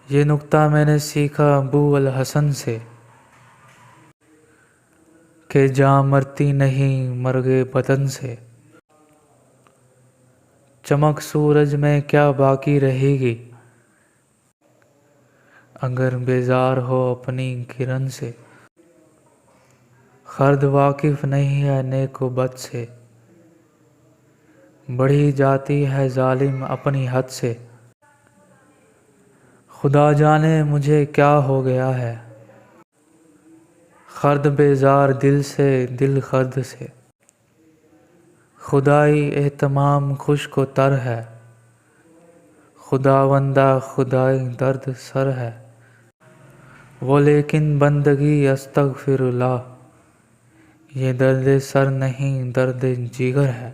یہ نکتہ میں نے سیکھا ابو الحسن سے کہ جاں مرتی نہیں مرغ بدن سے۔ چمک سورج میں کیا باقی رہے گی اگر بیزار ہو اپنی کرن سے۔ خرد واقف نہیں ہے نیک و بد سے، بڑھی جاتی ہے ظالم اپنی حد سے۔ خدا جانے مجھے کیا ہو گیا ہے، خرد بیزار دل سے دل خرد سے۔ خدائی اہتمام خشک و تر ہے، خداوندہ خدائی درد سر ہے۔ وہ لیکن بندگی استغفر اللہ، یہ درد سر نہیں درد جگر ہے۔